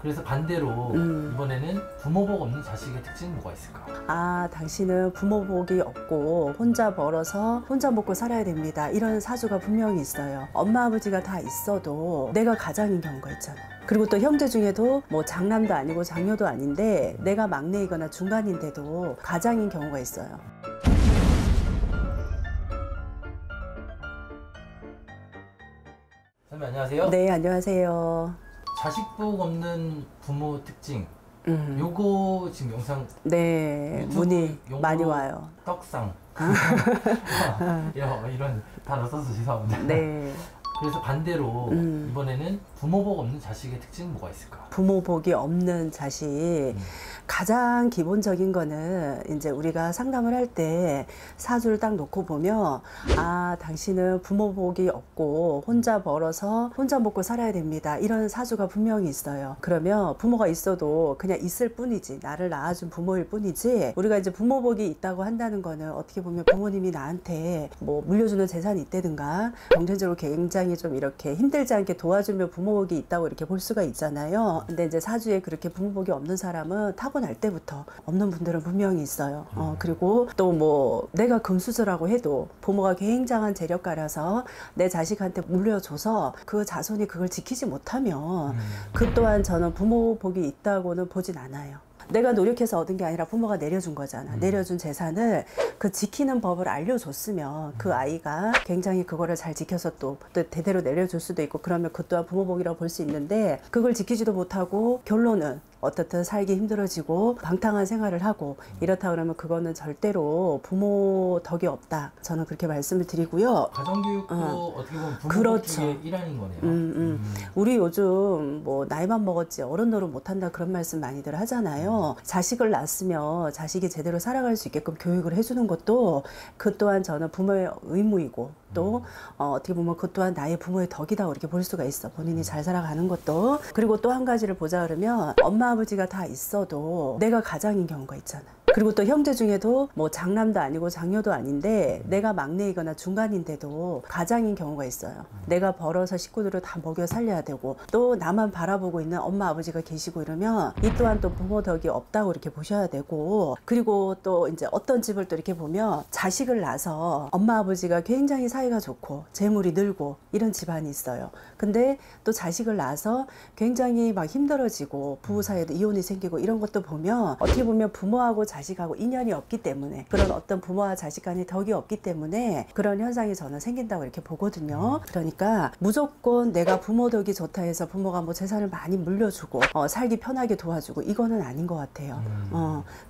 그래서 반대로 이번에는 부모복 없는 자식의 특징은 뭐가 있을까? 아, 당신은 부모복이 없고 혼자 벌어서 혼자 먹고 살아야 됩니다. 이런 사주가 분명히 있어요. 엄마 아버지가 다 있어도 내가 가장인 경우가 있잖아. 그리고 또 형제 중에도 뭐 장남도 아니고 장녀도 아닌데 내가 막내이거나 중간인데도 가장인 경우가 있어요. 선생님 안녕하세요. 네, 안녕하세요. 자식복 없는 부모 특징. 요거 지금 영상 네, 문의 많이 와요. 떡상 이런 단어 써서 죄송합니다. 네. 그래서 반대로 이번에는 부모복 없는 자식의 특징은 뭐가 있을까? 부모복이 없는 자식. 가장 기본적인 거는 이제 우리가 상담을 할 때 사주를 딱 놓고 보면, 아, 당신은 부모복이 없고 혼자 벌어서 혼자 먹고 살아야 됩니다. 이런 사주가 분명히 있어요. 그러면 부모가 있어도 그냥 있을 뿐이지, 나를 낳아준 부모일 뿐이지, 우리가 이제 부모복이 있다고 한다는 거는 어떻게 보면 부모님이 나한테 뭐 물려주는 재산이 있다든가 경제적으로 굉장히 좀 이렇게 힘들지 않게 도와주며 부모복이 있다고 이렇게 볼 수가 있잖아요. 근데 이제 사주에 그렇게 부모복이 없는 사람은 타고날 때부터 없는 분들은 분명히 있어요. 그리고 또 뭐 내가 금수저라고 해도 부모가 굉장한 재력가라서 내 자식한테 물려줘서 그 자손이 그걸 지키지 못하면 그 또한 저는 부모복이 있다고는 보진 않아요. 내가 노력해서 얻은 게 아니라 부모가 내려준 거잖아. 내려준 재산을 그 지키는 법을 알려줬으면 그 아이가 굉장히 그거를 잘 지켜서 또 대대로 내려줄 수도 있고, 그러면 그 또한 부모복이라고 볼 수 있는데, 그걸 지키지도 못하고 결론은 어떻든 살기 힘들어지고 방탕한 생활을 하고 이렇다 그러면 그거는 절대로 부모 덕이 없다. 저는 그렇게 말씀을 드리고요. 가정교육도 어떻게 보면 부모복 그렇죠. 중에 일환인 거네요. 우리 요즘 뭐 나이만 먹었지 어른 노릇 못한다 그런 말씀 많이들 하잖아요. 자식을 낳았으면 자식이 제대로 살아갈 수 있게끔 교육을 해주는 것도 그 또한 저는 부모의 의무이고, 또 어떻게 보면 그 또한 나의 부모의 덕이다 이렇게 볼 수가 있어. 본인이 잘 살아가는 것도. 그리고 또 한 가지를 보자 그러면 엄마 아버지가 다 있어도 내가 가장인 경우가 있잖아. 그리고 또 형제 중에도 뭐 장남도 아니고 장녀도 아닌데 내가 막내이거나 중간인데도 가장인 경우가 있어요. 내가 벌어서 식구들을 다 먹여 살려야 되고 또 나만 바라보고 있는 엄마 아버지가 계시고 이러면 이 또한 또 부모 덕이 없다고 이렇게 보셔야 되고, 그리고 또 이제 어떤 집을 또 이렇게 보면 자식을 낳아서 엄마 아버지가 굉장히 사이가 좋고 재물이 늘고 이런 집안이 있어요. 근데 또 자식을 낳아서 굉장히 막 힘들어지고 부부 사이에도 이혼이 생기고 이런 것도 보면 어떻게 보면 부모하고 자식하고 인연이 없기 때문에, 그런 어떤 부모와 자식 간의 덕이 없기 때문에 그런 현상이 저는 생긴다고 이렇게 보거든요. 그러니까 무조건 내가 부모 덕이 좋다 해서 부모가 뭐 재산을 많이 물려주고 살기 편하게 도와주고 이거는 아닌 것 같아요.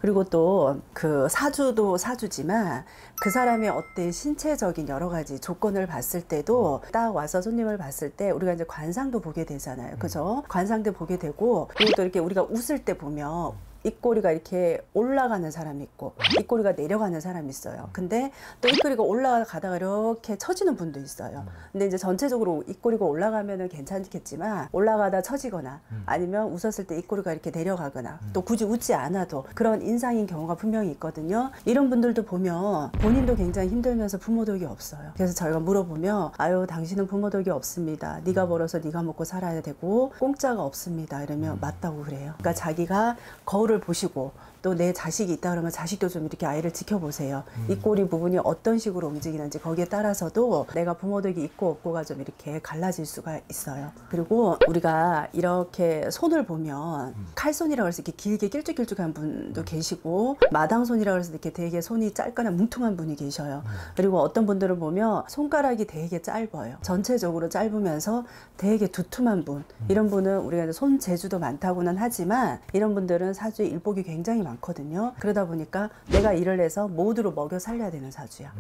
그리고 또 그 사주도 사주지만 그 사람의 어떤 신체적인 여러 가지 조건을 봤을 때도 딱 와서 손님을 봤을 때 우리가 이제 관상도 보게 되잖아요. 그죠? 관상도 보게 되고, 그리고 또 이렇게 우리가 웃을 때 보면 입꼬리가 이렇게 올라가는 사람이 있고 입꼬리가 내려가는 사람이 있어요. 근데 또 입꼬리가 올라가다가 이렇게 처지는 분도 있어요. 근데 이제 전체적으로 입꼬리가 올라가면은 괜찮겠지만 올라가다 처지거나 아니면 웃었을 때 입꼬리가 이렇게 내려가거나 또 굳이 웃지 않아도 그런 인상인 경우가 분명히 있거든요. 이런 분들도 보면 본인도 굉장히 힘들면서 부모 덕이 없어요. 그래서 저희가 물어보면, 아유, 당신은 부모 덕이 없습니다. 네가 벌어서 네가 먹고 살아야 되고 공짜가 없습니다. 이러면 맞다고 그래요. 그러니까 자기가 거울을 보시고 또 내 자식이 있다 그러면 자식도 좀 이렇게 아이를 지켜보세요. 입꼬리 부분이 어떤 식으로 움직이는지 거기에 따라서도 내가 부모덕이 있고 없고가 좀 이렇게 갈라질 수가 있어요. 그리고 우리가 이렇게 손을 보면 칼손이라고 해서 이렇게 길게 길쭉길쭉한 분도 계시고 마당손이라고 해서 이렇게 되게 손이 짧거나 뭉퉁한 분이 계셔요. 그리고 어떤 분들을 보면 손가락이 되게 짧아요. 전체적으로 짧으면서 되게 두툼한 분, 이런 분은 우리가 이제 손 재주도 많다고는 하지만 이런 분들은 사주에 일복이 굉장히 많거든요. 그러다 보니까 내가 일을 해서 모두를 먹여 살려야 되는 사주야.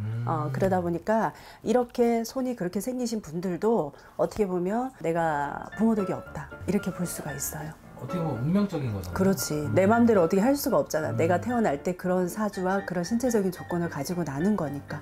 그러다 보니까 이렇게 손이 그렇게 생기신 분들도 어떻게 보면 내가 부모덕이 없다 이렇게 볼 수가 있어요. 어떻게 보면 운명적인 거잖아요. 그렇지. 내 마음대로 어떻게 할 수가 없잖아. 내가 태어날 때 그런 사주와 그런 신체적인 조건을 가지고 나는 거니까.